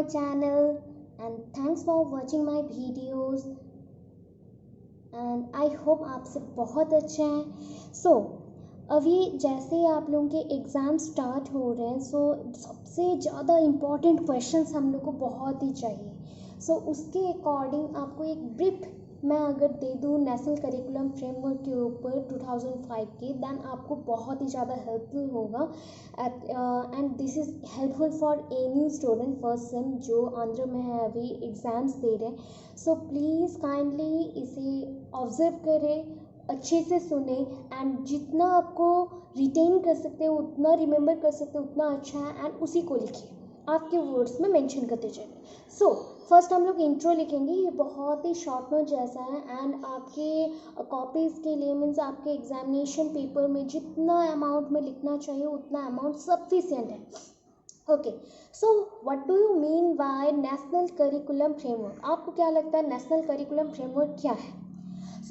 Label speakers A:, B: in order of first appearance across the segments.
A: my channel and thanks for watching my videos and I hope आप सब बहुत अच्छे हैं। अभी जैसे आप लोगों के एग्ज़ाम स्टार्ट हो रहे हैं सबसे ज़्यादा इम्पॉर्टेंट क्वेश्चंस हम लोग को बहुत ही चाहिए। उसके अकॉर्डिंग आपको एक ब्रीफ मैं अगर दे दूँ नेशनल करिकुलम फ्रेमवर्क के ऊपर 2005 के, देन आपको बहुत ही ज़्यादा हेल्पफुल होगा and this is helpful for any student first sem जो आंध्र में है अभी एग्ज़ाम्स दे रहे हैं। प्लीज़ काइंडली इसे ऑब्जर्व करें, अच्छे से सुने एंड जितना आपको रिटेन कर सकते हो उतना रिमेंबर कर सकते हो उतना अच्छा है एंड उसी को लिखिए, आपके वर्ड्स में मेंशन करते चलिए। फर्स्ट हम लोग इंट्रो लिखेंगे, ये बहुत ही शॉर्ट नोट जैसा है एंड आपके कॉपीज़ के लिए मीन्स आपके एग्जामिनेशन पेपर में जितना अमाउंट में लिखना चाहिए उतना अमाउंट सफिशिएंट है। Okay, what do you mean by national curriculum framework? आपको क्या लगता है नेशनल करिकुलम फ्रेमवर्क क्या है?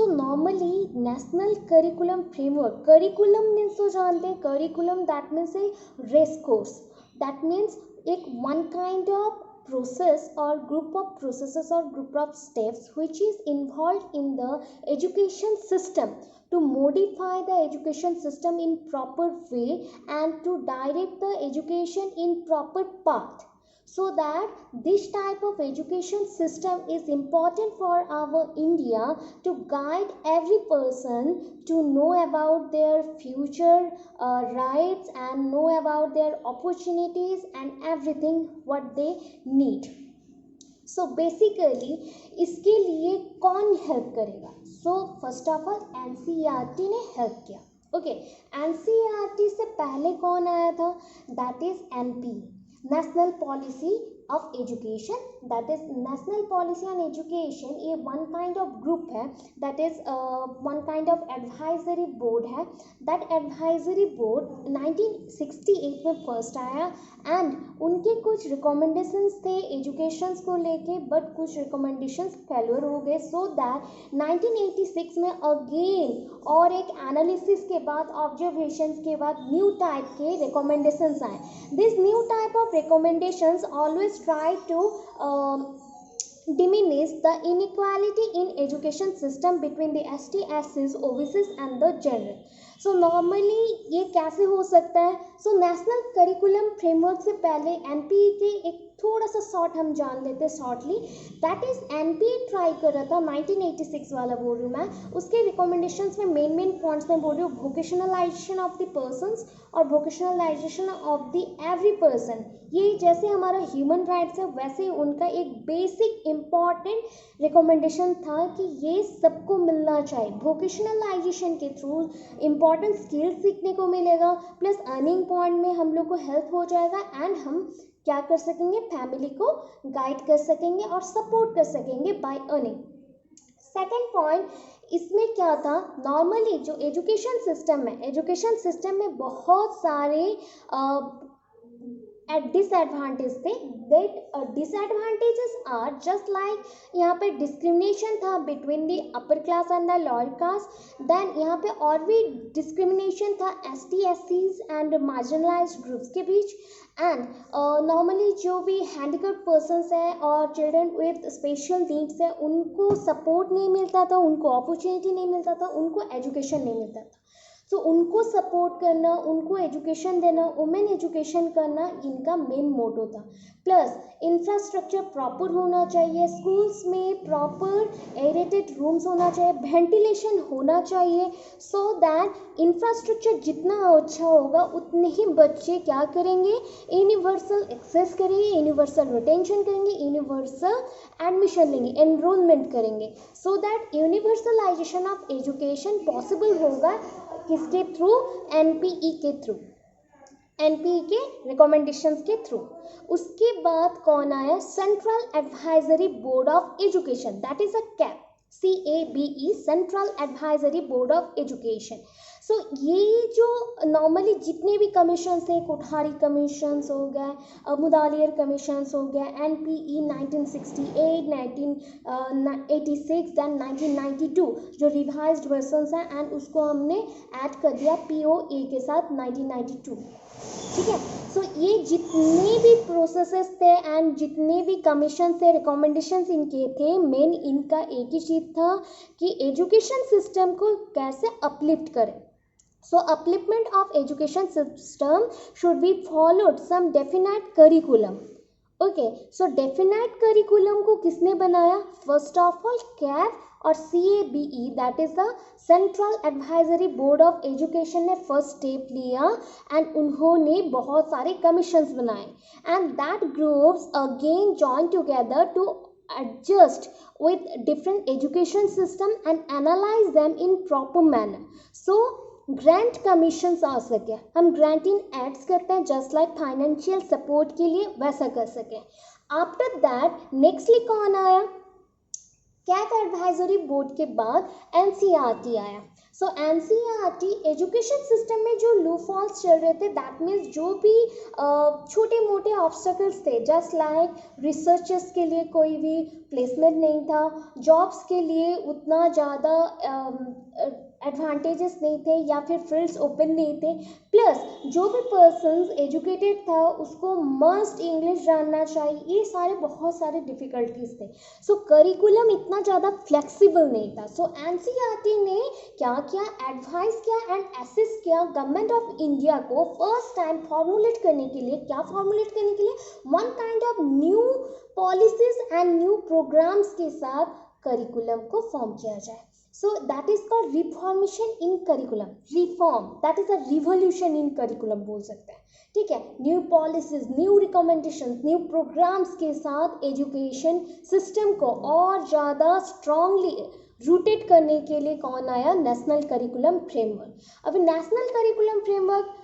A: Normally national curriculum framework, curriculum means तो जानते हैं, curriculum that means a race course, that means एक one kind of process or group of processes or group of steps which is involved in the education system to modify the education system in proper way and to direct the education in proper path, so that this type of education system is important for our India to guide every person to know about their future rights and know about their opportunities and everything what they need. Basically इसके लिए कौन help करेगा? First of all NCERT ने help किया। Okay, NCERT से पहले कौन आया था? That is NP, national policy of education, that is national policy on education. ये वन काइंड ऑफ ग्रुप है, that is one kind of advisory board है। दैट एडवाइजरी बोर्ड 1968 में फर्स्ट आया एंड उनके कुछ रिकमेंडेशंस थे एजुकेशंस को लेके, बट कुछ रिकमेंडेशंस फेल्योर हो गए। दैट 1986 में अगेन और एक एनालिसिस के बाद, ऑब्जर्वेशंस के बाद न्यू टाइप के रिकमेंडेशंस आए। This new type of recommendations always try to diminish the inequality in education system between the ST, SCs, OBCs and the general। Normally ये कैसे हो सकता है? नेशनल करिकुलम फ्रेमवर्क से पहले NP के एक थोड़ा सा शॉर्ट हम जान लेते हैं shortly. That is NP try कर रहा था 1986 वाला बोल रही हूँ मैं, उसके रिकमेंडेशंस में मेन पॉइंट्स में बोल रही हूँ, वोकेशनलाइजेशन ऑफ द पर्सन्स और vocationalisation of the every person. ये जैसे हमारा ह्यूमन राइट्स है वैसे उनका एक बेसिक इम्पॉर्टेंट रिकमेंडेशन था कि ये सबको मिलना चाहिए। वोकेशनलाइजेशन के थ्रू इम्पॉर्टेंट स्किल्स सीखने को मिलेगा, प्लस अर्निंग पॉइंट में हम लोग को हेल्प हो जाएगा एंड हम क्या कर सकेंगे, फैमिली को गाइड कर सकेंगे और सपोर्ट कर सकेंगे बाय अर्निंग। सेकेंड पॉइंट इसमें क्या था, नॉर्मली जो एजुकेशन सिस्टम है, एजुकेशन सिस्टम में बहुत सारे डिसएडवांटेज थे। That disadvantages are just like यहाँ पे डिस्क्रिमिनेशन था between the upper class and the lower caste. Then यहाँ पे और भी डिस्क्रिमिनेशन था ST, SCs and marginalised groups के बीच। एंड नॉर्मली जो भी हैंडीकैप्ड पर्सन्स हैं और चिल्ड्रन विथ स्पेशल नीड्स है उनको सपोर्ट नहीं मिलता था, उनको अपॉर्चुनिटी नहीं मिलता था, उनको एजुकेशन नहीं मिलता था। उनको सपोर्ट करना, उनको एजुकेशन देना, वुमेन एजुकेशन करना इनका मेन मोटो था। प्लस इंफ्रास्ट्रक्चर प्रॉपर होना चाहिए, स्कूल्स में प्रॉपर एरेटेड रूम्स होना चाहिए, वेंटिलेशन होना चाहिए, सो दैट इंफ्रास्ट्रक्चर जितना अच्छा होगा उतने ही बच्चे क्या करेंगे, यूनिवर्सल एक्सेस करेंगे, यूनिवर्सल रिटेंशन करेंगे, यूनिवर्सल एडमिशन लेंगे, एनरोलमेंट करेंगे, so that universalisation of education possible होगा। किसके थ्रू? NPE के थ्रू, NPE के रिकमेंडेशंस के थ्रू। उसके बाद कौन आया? Central advisory board of education, that is a CABE, central advisory board of education. So ये जो नॉर्मली जितने भी कमीशंस थे, कोठारी कमीशंस हो गए, मुदालियर कमीशंस हो गए, NPE 1968, 1986 दैन 1992 जो रिवाइज्ड वर्जन्स हैं, एंड उसको हमने ऐड कर दिया POA के साथ 1992, ठीक है। सो ये जितने भी प्रोसेसेस थे एंड जितने भी कमीशन थे, रिकमेंडेशंस इनके थे, मेन इनका एक ही चीज़ था कि एजुकेशन सिस्टम को कैसे अपलिफ्ट करें। So upliftment of education system should be followed some definite curriculum. Okay, so definite curriculum को किसने बनाया? First of all CAB और CABE, that is the Central Advisory Board of Education ने first step लिया and उन्होंने बहुत सारे commissions बनाए, and that groups again joined together to adjust with different education system and analyze them in proper manner. So grant commissions आ सके, हम granting ads करते हैं जस्ट लाइक फाइनेंशियल सपोर्ट के लिए, वैसा कर सकें। आफ्टर दैट नेक्स्टली कौन आया? कैट एडवाइजरी बोर्ड के बाद NCERT आया। सो NCERT एजुकेशन सिस्टम में जो लू फॉल्स चल रहे थे, दैट मीन्स जो भी छोटे मोटे ऑब्स्टेकल्स थे, जस्ट लाइक रिसर्चर्स के लिए कोई भी प्लेसमेंट नहीं था, जॉब्स के लिए उतना ज़्यादा एडवांटेजेस नहीं थे, या फिर फील्ड्स ओपन नहीं थे, प्लस जो भी पर्सन्स एजुकेटेड था उसको मस्ट इंग्लिश जानना चाहिए, ये सारे बहुत सारे डिफ़िकल्टीज थे। सो करिकुलम इतना ज़्यादा फ्लेक्सिबल नहीं था। सो NCERT ने क्या किया? एडवाइस किया एंड असिस्ट किया गवर्नमेंट ऑफ इंडिया को फर्स्ट टाइम फॉर्मुलेट करने के लिए। क्या फॉर्मुलेट करने के लिए? One kind of new policies and new programmes के साथ करिकुलम को फॉर्म किया जाए। So that is called reformation in curriculum. Reform, that is a revolution in curriculum बोल सकते हैं, ठीक है। New policies, new recommendations, new programmes के साथ एजुकेशन सिस्टम को और ज़्यादा स्ट्रांगली रूटेड करने के लिए कौन आया? National curriculum framework. अभी नेशनल करिकुलम फ्रेमवर्क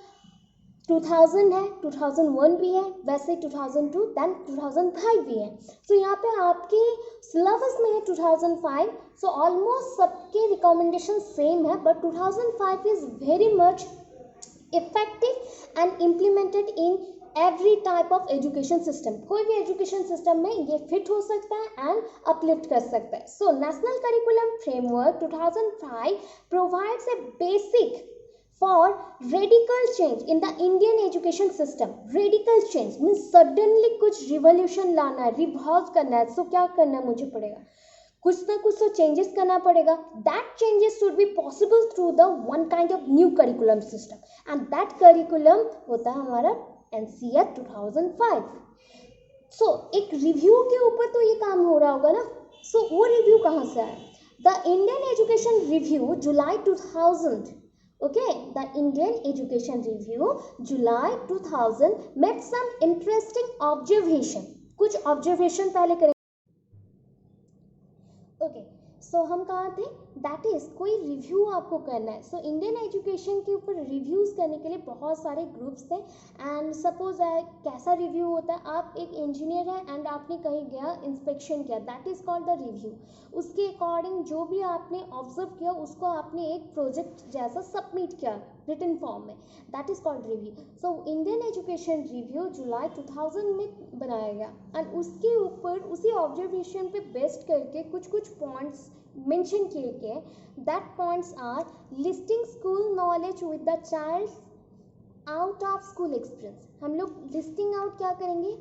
A: 2000 है, 2001 भी है, वैसे 2002 दैन 2005 भी है। सो यहाँ पे आपके सिलेबस में है 2005, सो ऑलमोस्ट सबके रिकमेंडेशन सेम है, but 2005 is very much effective and implemented in every type of education system. कोई भी एजुकेशन सिस्टम में ये फिट हो सकता है एंड अपलिफ्ट कर सकता है। So national curriculum framework 2005 provides a basic for radical change in the Indian education system. Radical change means suddenly कुछ revolution लाना है, revolve करना है, so क्या करना मुझे पड़ेगा? कुछ ना कुछ तो changes करना पड़ेगा। That changes should be possible through the one kind of new curriculum system, and that curriculum होता है हमारा NCERT 2005. So एक review के ऊपर तो ये काम हो रहा होगा ना? So वो review कहाँ से आया? The Indian Education Review July 2000. Okay, the Indian Education Review July 2000 made some interesting observation. कुछ observation पहले करें। Okay, so हम कहाँ थे? दैट इज़ कोई रिव्यू आपको करना है। सो इंडियन एजुकेशन के ऊपर रिव्यूज़ करने के लिए बहुत सारे ग्रुप्स थे, एंड सपोज कैसा रिव्यू होता है? आप एक इंजीनियर है एंड आपने कहीं गया, इंस्पेक्शन किया, that is called the review. उसके अकॉर्डिंग जो भी आपने ऑब्जर्व किया उसको आपने एक प्रोजेक्ट जैसा सबमिट किया रिटन फॉर्म में, that is called review. So Indian education review जुलाई 2000 में बनाया गया, एंड उसके ऊपर उसी ऑब्जर्वेशन पे बेस्ड करके कुछ कुछ पॉइंट्स मेंशन किए गए। That points are listing school knowledge with the child out of school experience. हम लोग लिस्टिंग आउट क्या करेंगे?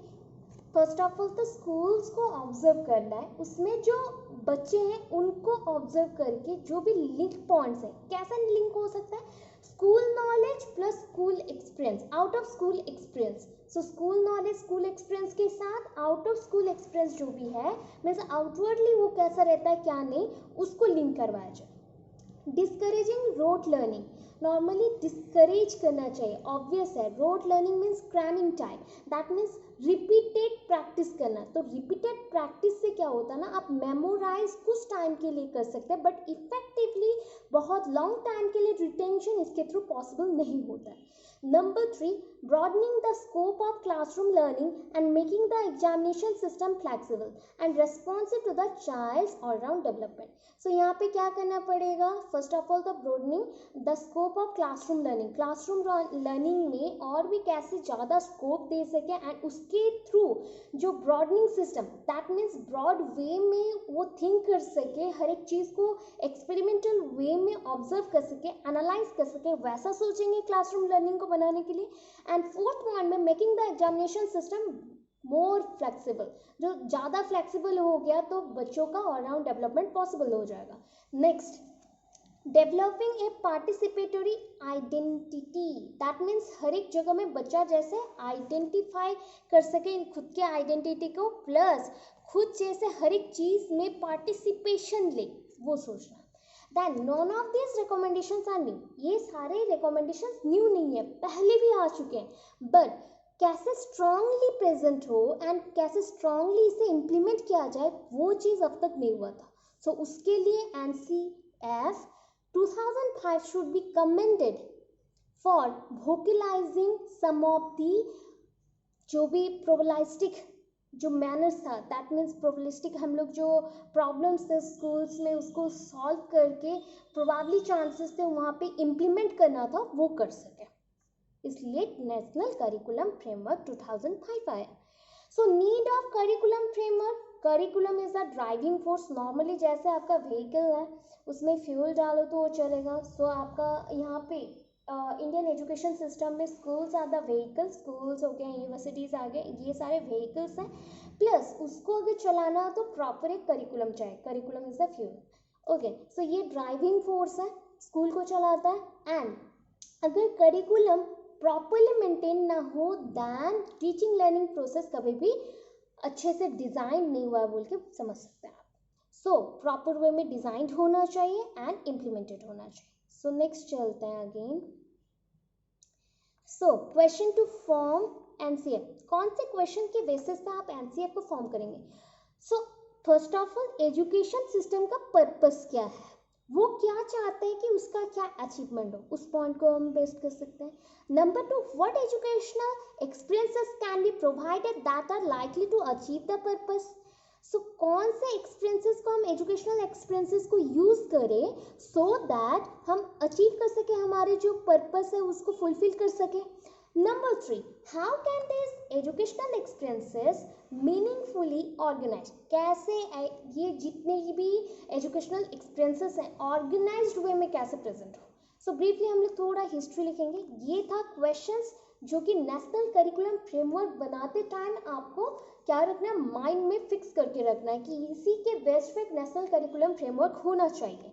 A: फर्स्ट ऑफ ऑल तो स्कूल्स को ऑब्जर्व करना है, उसमें जो बच्चे हैं उनको ऑब्जर्व करके जो भी लिंक पॉइंट्स हैं, कैसा लिंक हो सकता है? School knowledge plus school experience, out of school experience. So school knowledge school experience के साथ आउट ऑफ स्कूल एक्सपीरियंस जो भी है, मीन्स आउटवर्डली वो कैसा रहता है क्या नहीं, उसको लिंक करवाया जाए। Discouraging rote learning, normally discourage करना चाहिए, ऑब्वियस है। Rote learning means cramming type, that means repeated practice करना। तो रिपीटेड प्रैक्टिस से क्या होता है ना, आप मेमोराइज कुछ टाइम के लिए कर सकते हैं, बट इफेक्टिवली बहुत लॉन्ग टाइम के लिए रिटेंशन इसके थ्रू पॉसिबल नहीं होता है। Number 3, broadening the scope of classroom learning and making the examination system flexible and responsive to the child's all-round development. So यहाँ पे क्या करना पड़ेगा, first of all the broadening the scope of classroom learning, classroom learning में और भी कैसे ज़्यादा स्कोप दे सके, एंड उसके थ्रू जो broadening system, that means broad way में वो थिंक कर सके, हर एक चीज़ को एक्सपेरिमेंटल वे में ऑब्जर्व कर सके, एनालाइज कर सके, वैसा सोचेंगे क्लासरूम लर्निंग को बनाने के लिए। एंड फोर्थ पॉइंट में making the examination system more flexible, जो ज़्यादा फ्लेक्सिबल हो गया तो बच्चों का ऑलराउंड डेवलपमेंट पॉसिबल हो जाएगा। Next, developing a participatory identity, that means हर एक जगह में बच्चा जैसे आइडेंटिफाई कर सके खुद के आइडेंटिटी को, प्लस खुद जैसे हर एक चीज़ में पार्टिसिपेशन ले, वो सोचना। Then none of these recommendations are new. ये सारे recommendations न्यू नहीं है, पहले भी आ चुके हैं, बट कैसे स्ट्रांगली प्रेजेंट हो एंड कैसे स्ट्रांगली इसे इम्प्लीमेंट किया जाए वो चीज़ अब तक नहीं हुआ था। सो उसके लिए NCF 2005 should be commended for vocalizing some of the जो भी प्रोबलिस्टिक जो मैनर्स था, दैट मीन्स प्रोबलिस्टिक हम लोग जो प्रॉब्लम्स थे स्कूल्स में उसको सॉल्व करके प्रोबेबली चांसेस थे वहाँ पे इम्प्लीमेंट करना था वो कर सके, इसलिए नेशनल करिकुलम फ्रेमवर्क 2005 आया। So need of curriculum framework, curriculum is the driving force. Normally जैसे आपका व्हीकल है उसमें फ्यूल डालो तो वो चलेगा, सो आपका यहाँ पे इंडियन एजुकेशन सिस्टम में schools are the vehicle, schools हो गए, यूनिवर्सिटीज़ आ गए, ये सारे व्हीकल्स हैं, प्लस उसको अगर चलाना हो तो प्रॉपर एक करिकुलम चाहिए, curriculum is the fuel. Okay, so ये ड्राइविंग फोर्स है, स्कूल को चलाता है। एंड अगर करिकुलम प्रॉपरली मेंटेन ना हो दैन टीचिंग लर्निंग प्रोसेस कभी भी अच्छे से डिज़ाइन नहीं हुआ बोल के समझ सकते हैं आप। सो प्रॉपर वे में डिज़ाइंड होना चाहिए एंड इम्प्लीमेंटेड होना चाहिए। सो नेक्स्ट चलते हैं again. So question to form NCF, कौन से क्वेश्चन के बेसिस पे आप एनसीएफ को फॉर्म करेंगे। So first of all education system का पर्पस क्या है, वो क्या चाहते हैं कि उसका क्या अचीवमेंट हो, उस पॉइंट को हम बेस्ट कर सकते हैं। Number 2, what educational experiences can be provided that are likely to achieve the purpose. So कौन से एक्सपीरियंसेस को हम एजुकेशनल एक्सपीरियंसेस को यूज़ करें सो दैट हम अचीव कर सकें, हमारे जो पर्पस है उसको फुलफिल कर सकें। Number 3, how can this educational experiences meaningfully organise, कैसे ये जितने भी एजुकेशनल एक्सपीरियंसेस हैं ऑर्गेनाइज्ड वे में कैसे प्रेजेंट हो। सो ब्रीफली हम लोग थोड़ा हिस्ट्री लिखेंगे। ये था क्वेश्चंस जो कि नेशनल करिकुलम फ्रेमवर्क बनाते टाइम आपको क्या रखना है, माइंड में फिक्स करके रखना है कि इसी के बेस पे एक नेशनल करिकुलम फ्रेमवर्क होना चाहिए।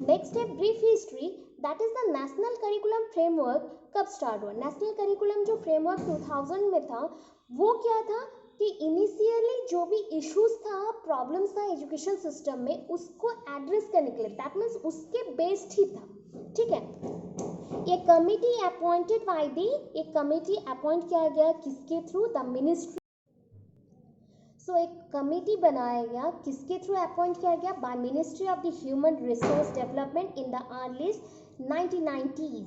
A: नेक्स्ट है brief history, that is the national curriculum framework कब स्टार्ट हुआ। नेशनल करिकुलम जो फ्रेमवर्क 2000 में था वो क्या था कि इनिशियली जो भी इश्यूज था, प्रॉब्लम्स था एजुकेशन सिस्टम में, उसको एड्रेस करने के लिए, दैट मीन्स उसके बेस्ड ही था, ठीक है। एक कमिटी अपॉइंटेड बाय दी, एक कमिटी अपॉइंट किया गया किसके थ्रू, द मिनिस्ट्री। सो एक कमिटी बनाया गया, किसके थ्रू अपॉइंट किया गया, by ministry of the human resource development in the earlies 1990s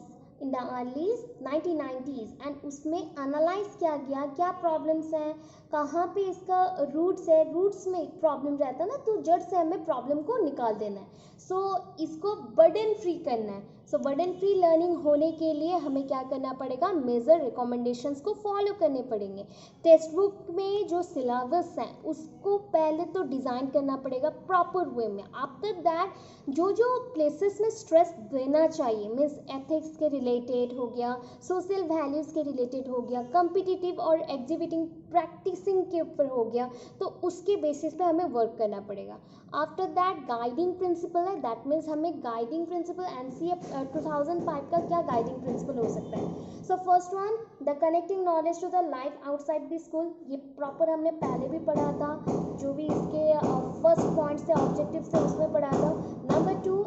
A: and उसमें एनालाइज किया गया क्या प्रॉब्लम्स हैं, कहाँ पे इसका रूट्स है, रूट्स में प्रॉब्लम रहता है ना, तो जड़ से हमें प्रॉब्लम को निकाल देना है। सो इसको बर्डन फ्री करना है। सो बर्डन फ्री लर्निंग होने के लिए हमें क्या करना पड़ेगा, मेजर रिकमेंडेशंस को फॉलो करने पड़ेंगे। टेक्स्ट बुक में जो सिलेबस है उसको पहले तो डिज़ाइन करना पड़ेगा प्रॉपर वे में। आफ्टर दैट जो जो प्लेसेस में स्ट्रेस देना चाहिए, मीन्स एथिक्स के रिलेटेड हो गया, सोशल वैल्यूज़ के रिलेटेड हो गया, कम्पिटिटिव और एग्जीबिटिंग प्रैक्टिसिंग के ऊपर हो गया, तो उसके बेसिस पे हमें वर्क करना पड़ेगा। आफ्टर दैट गाइडिंग प्रिंसिपल है, दैट मीन्स हमें गाइडिंग प्रिंसिपल एनसीएफ 2005 का क्या गाइडिंग प्रिंसिपल हो सकता है। So first one, the connecting knowledge to the life outside the school, ये प्रॉपर हमने पहले भी पढ़ा था, जो भी इसके फर्स्ट पॉइंट्स थे, ऑब्जेक्टिव्स थे, उसमें पढ़ा था। Number 2,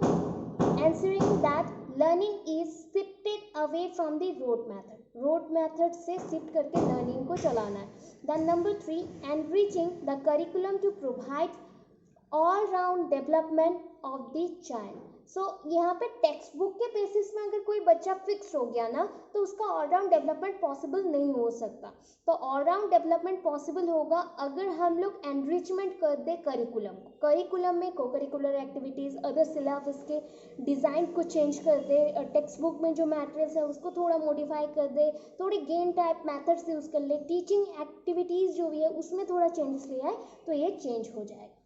A: ensuring that learning is shifted away from the rote method से शिफ्ट करके लर्निंग को चलाना है. Then number 3, enriching the curriculum to provide all round development of the child. So यहाँ पे टेक्स्ट बुक के बेसिस में अगर कोई बच्चा फिक्स हो गया ना तो उसका ऑल राउंड डेवलपमेंट पॉसिबल नहीं हो सकता. तो ऑल राउंड डेवलपमेंट पॉसिबल होगा अगर हम लोग एनरिचमेंट कर दे करिकुलम में को करिकुलर एक्टिविटीज़, अदर सिलेबस के डिज़ाइन को चेंज कर दे, टेक्स्ट बुक में जो मैटेरियल्स है उसको थोड़ा मॉडिफाई कर दे, थोड़े गेम टाइप मेथड्स यूज़ कर ले, टीचिंग एक्टिविटीज़ जो भी है उसमें थोड़ा चेंजेस ले आए तो ये चेंज हो जाएगा.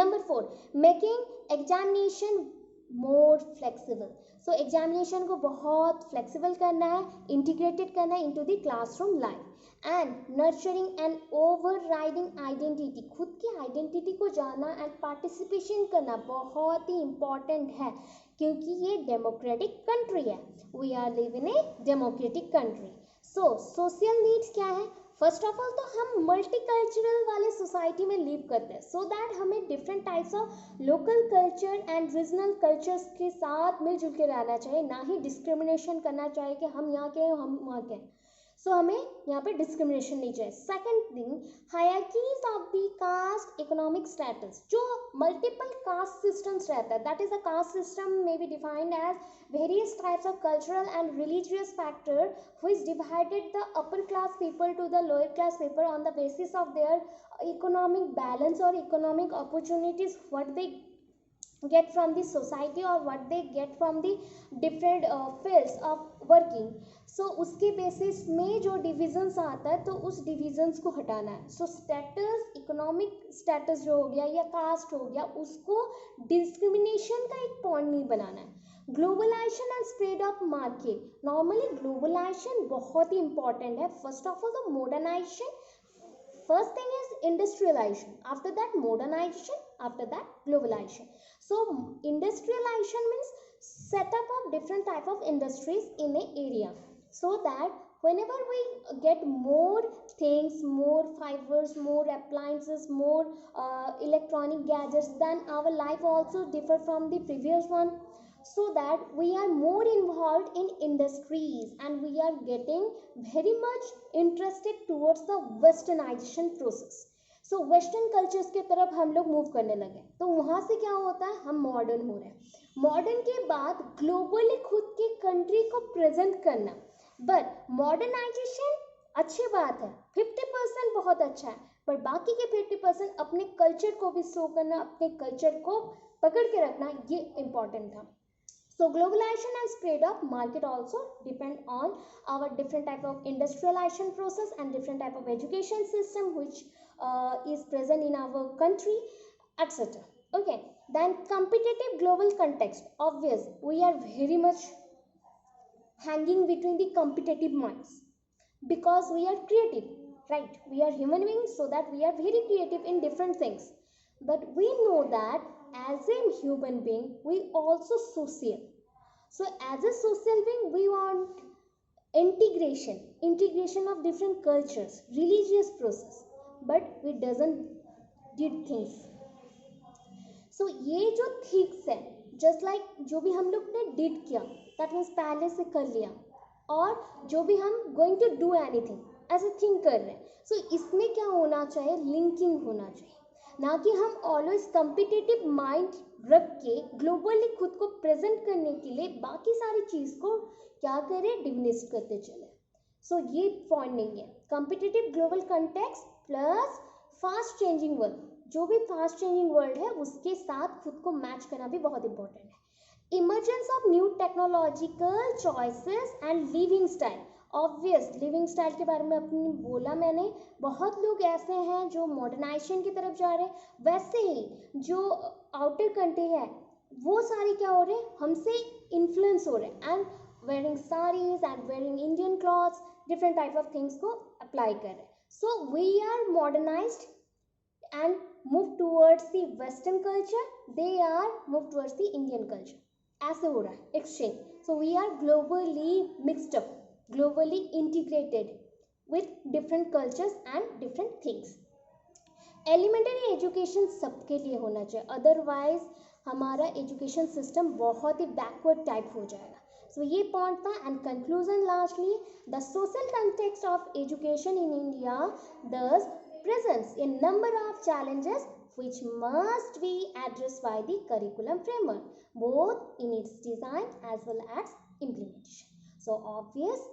A: Number 4, making examination more flexible. सो एग्जामिनेशन को बहुत फ्लेक्सिबल करना है, इंटीग्रेटेड करना है into the classroom life and nurturing and overriding identity. खुद की आइडेंटिटी को जानना एंड पार्टिसिपेशन करना बहुत ही इम्पॉर्टेंट है क्योंकि ये डेमोक्रेटिक कंट्री है. We are live in a democratic country. So social needs क्या है? फर्स्ट ऑफ ऑल तो हम मल्टीकल्चरल वाले सोसाइटी में लिव करते हैं सो दैट हमें different types of local culture and regional cultures के साथ मिलजुल के रहना चाहिए, ना ही डिस्क्रिमिनेशन करना चाहिए कि हम यहाँ के हैं हम वहाँ के हैं. सो हमें यहाँ पे डिस्क्रिमिनेशन नहीं चाहिए. Second thing, hierarchies of the caste economic status. जो मल्टीपल कास्ट सिस्टम्स रहता है, that is a caste system may be defined as various types of cultural and religious factor which divided the upper class people to the lower class people on the basis of their economic balance or economic opportunities what they get from the society or what they get from the different fields of working. So उसके basis में जो divisions आता है तो उस divisions को हटाना है. सो स्टेटस, इकोनॉमिक स्टेटस जो हो गया या कास्ट हो गया उसको डिस्क्रिमिनेशन का एक पॉइंट नहीं बनाना है. Globalisation and spread of market. Normally globalisation बहुत ही इंपॉर्टेंट है. First of all the modernisation, first thing is industrialization, after that modernization, after that globalization. So industrialization means setup of different type of industries in a area so that whenever we get more things, more fibers, more appliances, more electronic gadgets, then our life also differ from the previous one, so that we are more involved in industries and we are getting very much interested towards the westernization process. So western cultures के तरफ हम लोग move करने लगे तो वहाँ से क्या होता है, हम मॉडर्न हो रहे हैं. मॉडर्न के बाद ग्लोबली खुद की कंट्री को प्रेजेंट करना. बट मॉडर्नाइजेशन अच्छी बात है, 50% बहुत अच्छा है, पर बाकी के 50% अपने कल्चर को भी शो करना, अपने कल्चर को पकड़ के रखना, ये इम्पॉर्टेंट था. So globalization and spread of market also depend on our different type of industrialization process and different type of education system which is present in our country, etc. Okay, then competitive global context. Obvious, we are very much hanging between the competitive minds because we are creative, right? We are human beings, so that we are very creative in different things. But we know that as a human being, we also social. So as a social being, we want integration of different cultures, religious process, but we doesn't did things. So ये जो things है, just like जो भी हम लोग ने did किया, that means पहले से कर लिया, और जो भी हम going to do anything as a thing कर रहे हैं. सो इसमें क्या होना चाहिए, लिंकिंग होना चाहिए, ना कि हम ऑलवेज कम्पिटिटिव माइंड रख के ग्लोबली खुद को प्रेजेंट करने के लिए बाकी सारी चीज़ को क्या करें, डिमिनिश करते चले. सो ये पॉइंट नहीं है. Competitive global context plus fast changing world, जो भी फास्ट चेंजिंग वर्ल्ड है उसके साथ खुद को मैच करना भी बहुत इंपॉर्टेंट है. Emergence of new technological choices and living style. Obvious living style के बारे में अपनी बोला मैंने, बहुत लोग ऐसे हैं जो मॉडर्नाइजेशन की तरफ जा रहे हैं, वैसे ही जो आउटर कंट्री है वो सारे क्या हो रहे हैं, हमसे इन्फ्लुएंस हो रहे हैं and wearing saris and wearing Indian clothes, different type of things को अप्लाई कर रहे हैं. So we are modernised and move towards the western culture, they are move towards the Indian culture. ऐसे हो रहा है exchange. So we are globally mixed up, globally integrated with different cultures and different things. Elementary education सबके लिए होना चाहिए, otherwise हमारा education system बहुत ही बैकवर्ड टाइप हो जाएगा. सो ये पॉइंट था and conclusion lastly the social context of education in India दस presents a number of challenges which must be addressed by the curriculum framework, both in its design as well as implementation. So obvious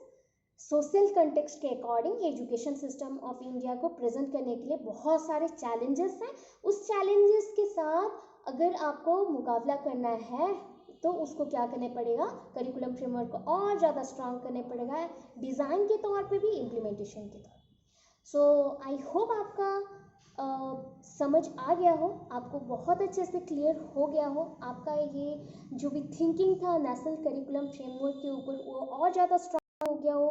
A: social context के according education system of India को present करने के लिए बहुत सारे challenges हैं. उस challenges के साथ अगर आपको मुकाबला करना है तो उसको क्या करने पड़ेगा, करिकुलम फ्रेमवर्क को और ज़्यादा स्ट्रांग करने पड़ेगा, डिज़ाइन के तौर पे भी, इम्प्लीमेंटेशन के तौर. सो आई होप आपका समझ आ गया हो, आपको बहुत अच्छे से क्लियर हो गया हो. आपका ये जो भी थिंकिंग था नेशनल करिकुलम फ्रेमवर्क के ऊपर वो और ज़्यादा स्ट्रांग हो गया हो.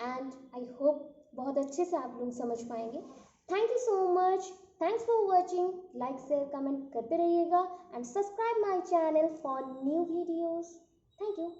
A: एंड आई होप बहुत अच्छे से आप लोग समझ पाएंगे. Thank you so much. Thanks for watching. Like share comment करते रहिएगा and subscribe my channel for new videos. Thank you.